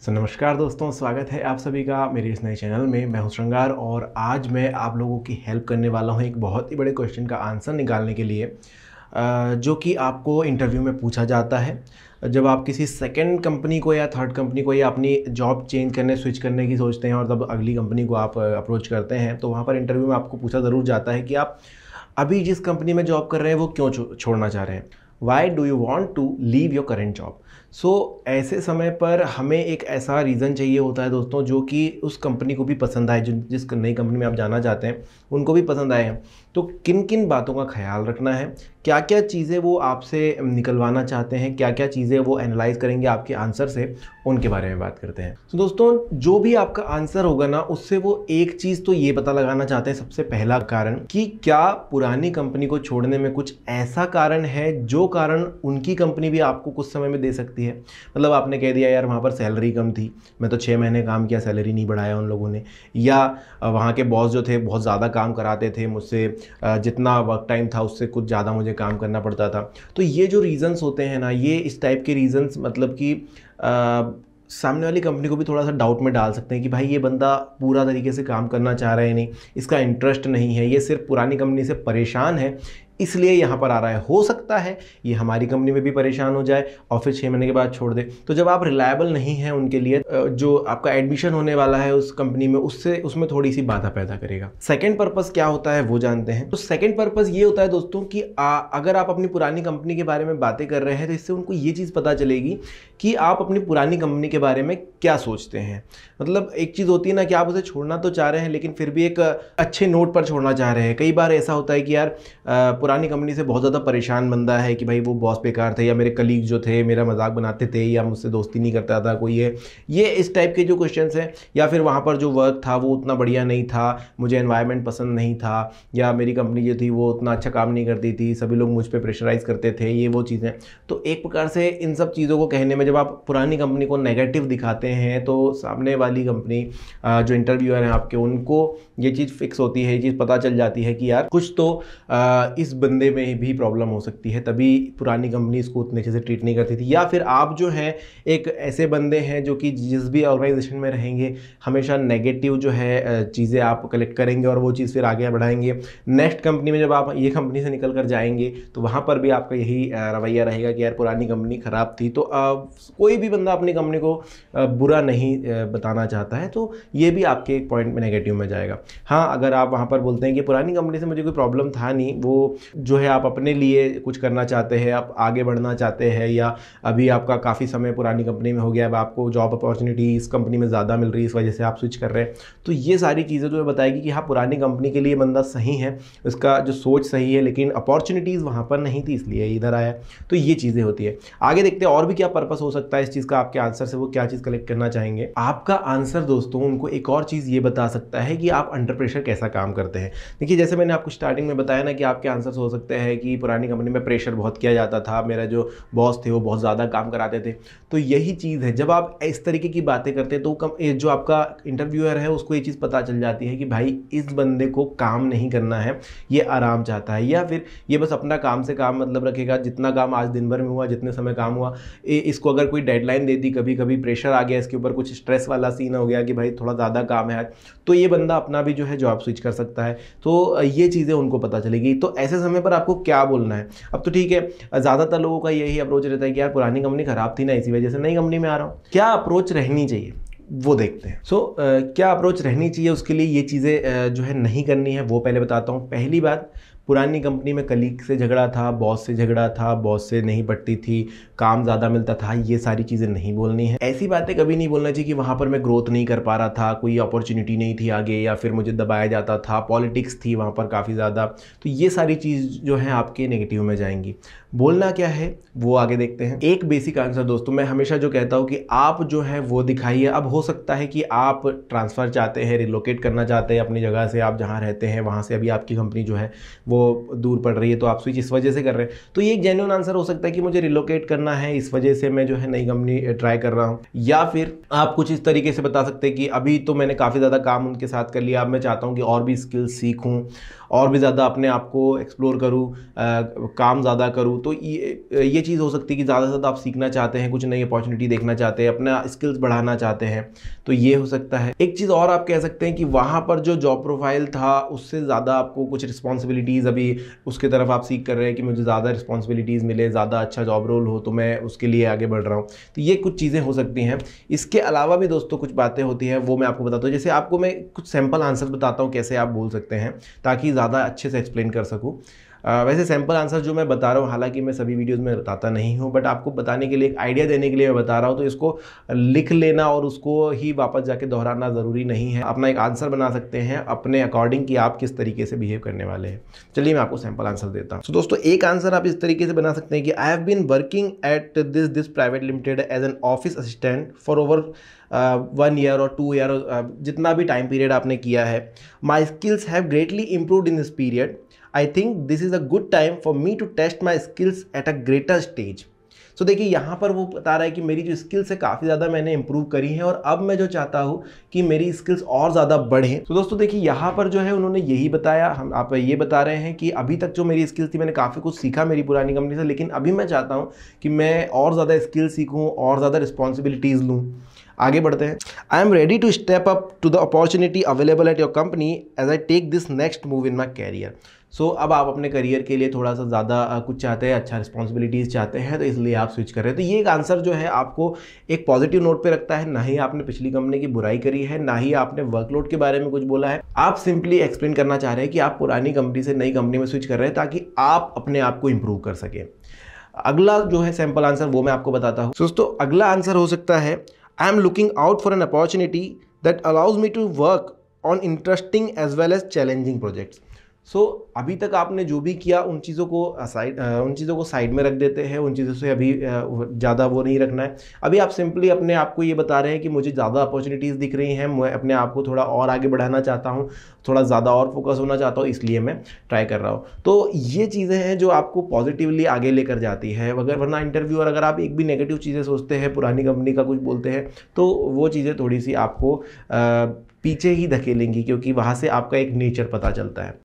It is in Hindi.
नमस्कार दोस्तों, स्वागत है आप सभी का मेरे इस नए चैनल में। मैं हूं श्रृंगार और आज मैं आप लोगों की हेल्प करने वाला हूं एक बहुत ही बड़े क्वेश्चन का आंसर निकालने के लिए, जो कि आपको इंटरव्यू में पूछा जाता है। जब आप किसी सेकंड कंपनी को या थर्ड कंपनी को या अपनी जॉब चेंज करने स्विच करने की सोचते हैं और तब अगली कंपनी को आप अप्रोच करते हैं, तो वहाँ पर इंटरव्यू में आपको पूछा ज़रूर जाता है कि आप अभी जिस कंपनी में जॉब कर रहे हैं वो क्यों छोड़ना चाह रहे हैं। Why do you want to leave your current job. ऐसे समय पर हमें एक ऐसा रीज़न चाहिए होता है दोस्तों, जो कि उस कंपनी को भी पसंद आए, जिस नई कंपनी में आप जाना चाहते हैं उनको भी पसंद आए हैं। तो किन किन बातों का ख्याल रखना है, क्या क्या चीज़ें वो आपसे निकलवाना चाहते हैं, क्या क्या चीज़ें वो एनालाइज करेंगे आपके आंसर से, उनके बारे में बात करते हैं। तो दोस्तों, जो भी आपका आंसर होगा ना, उससे वो एक चीज़ तो ये पता लगाना चाहते हैं, सबसे पहला कारण, कि क्या पुरानी कंपनी को छोड़ने में कुछ ऐसा कारण है जो कारण उनकी कंपनी भी आपको कुछ समय में दे सकती है। मतलब आपने कह दिया यार वहाँ पर सैलरी कम थी, मैं तो 6 महीने काम किया, सैलरी नहीं बढ़ाया उन लोगों ने, या वहाँ के बॉस जो थे बहुत ज़्यादा काम कराते थे मुझसे, जितना वर्क टाइम था उससे कुछ ज़्यादा मुझे काम करना पड़ता था। तो ये जो रीज़न्स होते हैं ना, ये इस टाइप के रीज़न्स मतलब कि सामने वाली कंपनी को भी थोड़ा सा डाउट में डाल सकते हैं कि भाई ये बंदा पूरा तरीके से काम करना चाह रहा है नहीं, इसका इंटरेस्ट नहीं है, ये सिर्फ पुरानी कंपनी से परेशान है इसलिए यहाँ पर आ रहा है। हो सकता है ये हमारी कंपनी में भी परेशान हो जाए और फिर 6 महीने के बाद छोड़ दे। तो जब आप रिलायबल नहीं हैं उनके लिए, जो आपका एडमिशन होने वाला है उस कंपनी में, उसमें थोड़ी सी बाधा पैदा करेगा। सेकंड पर्पस क्या होता है वो जानते हैं। तो सेकंड पर्पस ये होता है दोस्तों कि अगर आप अपनी पुरानी कंपनी के बारे में बातें कर रहे हैं तो इससे उनको ये चीज़ पता चलेगी कि आप अपनी पुरानी कंपनी के बारे में क्या सोचते हैं। मतलब एक चीज़ होती है ना कि आप उसे छोड़ना तो चाह रहे हैं लेकिन फिर भी एक अच्छे नोट पर छोड़ना चाह रहे हैं। कई बार ऐसा होता है कि यार पुरानी कंपनी से बहुत ज़्यादा परेशान बंदा है कि भाई वो बॉस बेकार थे, या मेरे कलीग जो थे मेरा मजाक बनाते थे, या मुझसे दोस्ती नहीं करता था कोई, ये इस टाइप के जो क्वेश्चंस हैं। या फिर वहाँ पर जो वर्क था वो उतना बढ़िया नहीं था, मुझे एनवायरनमेंट पसंद नहीं था, या मेरी कंपनी जो थी वो उतना अच्छा काम नहीं करती थी, सभी लोग मुझ पर प्रेशराइज करते थे, ये वो चीज़ें। तो एक प्रकार से इन सब चीज़ों को कहने में जब आप पुरानी कंपनी को नेगेटिव दिखाते हैं तो सामने वाली कंपनी जो इंटरव्यूअर हैं आपके, उनको ये चीज़ फिक्स होती है, ये चीज़ पता चल जाती है कि यार कुछ तो इस बंदे में भी प्रॉब्लम हो सकती है, तभी पुरानी कंपनी इसको उतने अच्छे से ट्रीट नहीं करती थी। या फिर आप जो है एक ऐसे बंदे हैं जो कि जिस भी ऑर्गेनाइजेशन में रहेंगे हमेशा नेगेटिव जो है चीज़ें आप कलेक्ट करेंगे और वो चीज़ फिर आगे बढ़ाएंगे। नेक्स्ट कंपनी में जब आप ये कंपनी से निकल कर जाएंगे तो वहाँ पर भी आपका यही रवैया रहेगा कि यार पुरानी कंपनी ख़राब थी। तो कोई भी बंदा अपनी कंपनी को बुरा नहीं बताना चाहता है, तो ये भी आपके एक पॉइंट में नेगेटिव में जाएगा। हाँ, अगर आप वहाँ पर बोलते हैं कि पुरानी कंपनी से मुझे कोई प्रॉब्लम था नहीं, वो जो है आप अपने लिए कुछ करना चाहते हैं, आप आगे बढ़ना चाहते हैं, या अभी आपका काफ़ी समय पुरानी कंपनी में हो गया, अब आपको जॉब अपॉर्चुनिटी इस कंपनी में ज़्यादा मिल रही है, इस वजह से आप स्विच कर रहे हैं, तो ये सारी चीज़ें जो बताएगी कि हाँ पुरानी कंपनी के लिए बंदा सही है, उसका जो सोच सही है, लेकिन अपॉर्चुनिटीज़ वहाँ पर नहीं थी इसलिए इधर आया। तो ये चीज़ें होती है। आगे देखते हैं और भी क्या पर्पस हो सकता है इस चीज़ का, आपके आंसर से वो क्या चीज़ कलेक्ट करना चाहेंगे। आपका आंसर दोस्तों उनको एक और चीज़ ये बता सकता है कि आप अंडर प्रेशर कैसा काम करते हैं। देखिए, जैसे मैंने आपको स्टार्टिंग में बताया ना कि आपके आंसर्स हो सकते हैं कि पुरानी कंपनी में प्रेशर बहुत किया जाता था, मेरा जो बॉस थे वो बहुत ज़्यादा काम कराते थे। तो यही चीज़ है, जब आप इस तरीके की बातें करते हैं तो जो आपका इंटरव्यूअर है उसको ये चीज़ पता चल जाती है कि भाई इस बंदे को काम नहीं करना है, ये आराम चाहता है, या फिर ये बस अपना काम से काम मतलब रखेगा, जितना काम आज दिन भर में हुआ, जितने समय काम हुआ, इसको अगर कोई डेडलाइन दे दी, कभी कभी प्रेशर आ गया, इसके ऊपर कुछ स्ट्रेस वाला सीन हो गया कि भाई थोड़ा ज़्यादा काम है आज, तो ये बंदा अपना भी जो है जॉब स्विच कर सकता है। तो ये चीज़ें उनको पता चलेगी। तो ऐसे समय पर आपको क्या बोलना है। अब तो ठीक है, ज़्यादातर लोगों का यही अप्रोच रहता है कि यार पुरानी कंपनी ख़राब थी ना, इसी वजह से नई कंपनी में आ रहा हूँ। क्या अप्रोच रहनी चाहिए वो देखते हैं। क्या अप्रोच रहनी चाहिए, उसके लिए ये चीज़ें जो है नहीं करनी है वो पहले बताता हूँ। पहली बात, पुरानी कंपनी में कलीग से झगड़ा था, बॉस से झगड़ा था, बॉस से नहीं पटती थी, काम ज़्यादा मिलता था, ये सारी चीज़ें नहीं बोलनी है। ऐसी बातें कभी नहीं बोलना चाहिए कि वहाँ पर मैं ग्रोथ नहीं कर पा रहा था, कोई अपॉर्चुनिटी नहीं थी आगे, या फिर मुझे दबाया जाता था, पॉलिटिक्स थी वहाँ पर काफ़ी ज़्यादा। तो ये सारी चीज़ जो है आपके नेगेटिव में जाएंगी। बोलना क्या है वो आगे देखते हैं। एक बेसिक आंसर दोस्तों, मैं हमेशा जो कहता हूँ कि आप जो है वो दिखाइए। अब हो सकता है कि आप ट्रांसफ़र चाहते हैं, रिलोकेट करना चाहते हैं अपनी जगह से, आप जहाँ रहते हैं वहाँ से अभी आपकी कंपनी जो है वो दूर पड़ रही है, तो आप स्विच इस वजह से कर रहे हैं। तो ये एक जेन्युइन आंसर हो सकता है कि मुझे रिलोकेट करना है, इस वजह से मैं जो है नई कंपनी ट्राई कर रहा हूँ। या फिर आप कुछ इस तरीके से बता सकते हैं कि अभी तो मैंने काफ़ी ज़्यादा काम उनके साथ कर लिया, अब मैं चाहता हूँ कि और भी स्किल्स सीखूँ, और भी ज़्यादा अपने आप को एक्सप्लोर करूँ, काम ज़्यादा करूँ, तो ये चीज़ हो सकती है कि ज़्यादा से ज़्यादा आप सीखना चाहते हैं, कुछ नई अपॉर्चुनिटी देखना चाहते हैं, अपना स्किल्स बढ़ाना चाहते हैं, तो ये हो सकता है। एक चीज़ और आप कह सकते हैं कि वहाँ पर जो जॉब प्रोफाइल था उससे ज़्यादा आपको कुछ रिस्पॉन्सिबिलिटीज़, अभी उसके तरफ आप सीख कर रहे हैं कि मुझे ज़्यादा रिस्पॉन्सिबिलिटीज़ मिले, ज़्यादा अच्छा जॉब रोल हो, तो मैं उसके लिए आगे बढ़ रहा हूँ। तो ये कुछ चीज़ें हो सकती हैं। इसके अलावा भी दोस्तों कुछ बातें होती हैं, वो मैं आपको बताता हूँ। जैसे आपको मैं कुछ सैम्पल आंसर बताता हूँ कैसे आप बोल सकते हैं, ताकि ज़्यादा अच्छे से एक्सप्लेन कर सकूँ। वैसे सैम्पल आंसर जो मैं बता रहा हूँ, हालांकि मैं सभी वीडियोस में बताता नहीं हूँ, बट आपको बताने के लिए, एक आइडिया देने के लिए मैं बता रहा हूँ। तो इसको लिख लेना और उसको ही वापस जाके दोहराना ज़रूरी नहीं है। अपना एक आंसर बना सकते हैं अपने अकॉर्डिंग कि आप किस तरीके से बिहेव करने वाले हैं। चलिए मैं आपको सैम्पल आंसर देता हूँ। तो दोस्तों एक आंसर आप इस तरीके से बना सकते हैं कि I have been working at this private limited as an office assistant for over 1 year और 2 ईयर, जितना भी टाइम पीरियड आपने किया है। My skills have greatly improved in this period. I think this is a good time for me to test my skills at a greater stage. So देखिए यहाँ पर वो बता रहा है कि मेरी जो स्किल्स है काफ़ी ज़्यादा मैंने इंप्रूव करी हैं और अब मैं जो चाहता हूँ कि मेरी स्किल्स और ज़्यादा बढ़ें। तो दोस्तों देखिए यहाँ पर जो है उन्होंने यही बताया, हम आप ये बता रहे हैं कि अभी तक जो मेरी स्किल्स थी मैंने काफ़ी कुछ सीखा मेरी पुरानी कंपनी से, लेकिन अभी मैं चाहता हूँ कि मैं और ज़्यादा स्किल सीखूँ और ज़्यादा रिस्पॉन्सिबिलिटीज़ लूँ। आगे बढ़ते हैं। I am ready to step up to the opportunity available at your company as I take this next move in my career. So अब आप अपने करियर के लिए थोड़ा सा ज़्यादा कुछ चाहते हैं, अच्छा रिस्पॉन्सिबिलिटीज़ चाहते हैं, तो इसलिए आप स्विच कर रहे हैं। तो ये एक आंसर जो है आपको एक पॉजिटिव नोट पे रखता है। ना ही आपने पिछली कंपनी की बुराई करी है, ना ही आपने वर्कलोड के बारे में कुछ बोला है। आप सिंपली एक्सप्लेन करना चाह रहे हैं कि आप पुरानी कंपनी से नई कंपनी में स्विच कर रहे हैं ताकि आप अपने आप को इम्प्रूव कर सकें। अगला जो है सैम्पल आंसर वो मैं आपको बताता हूँ। दोस्तों अगला आंसर हो सकता है I am looking out for an opportunity that allows me to work on interesting as well as challenging projects. So अभी तक आपने जो भी किया उन चीज़ों को साइड में रख देते हैं, उन चीज़ों से अभी ज़्यादा वो नहीं रखना है। अभी आप सिंपली अपने आप को ये बता रहे हैं कि मुझे ज़्यादा अपॉर्चुनिटीज़ दिख रही हैं, मैं अपने आप को थोड़ा और आगे बढ़ाना चाहता हूँ, थोड़ा ज़्यादा और फोकस होना चाहता हूँ, इसलिए मैं ट्राई कर रहा हूँ। तो ये चीज़ें हैं जो आपको पॉजिटिवली आगे लेकर जाती है। वरना इंटरव्यूअर अगर आप एक भी नेगेटिव चीज़ें सोचते हैं, पुरानी कंपनी का कुछ बोलते हैं, तो वो चीज़ें थोड़ी सी आपको पीछे ही धकेलेंगी, क्योंकि वहाँ से आपका एक नेचर पता चलता है।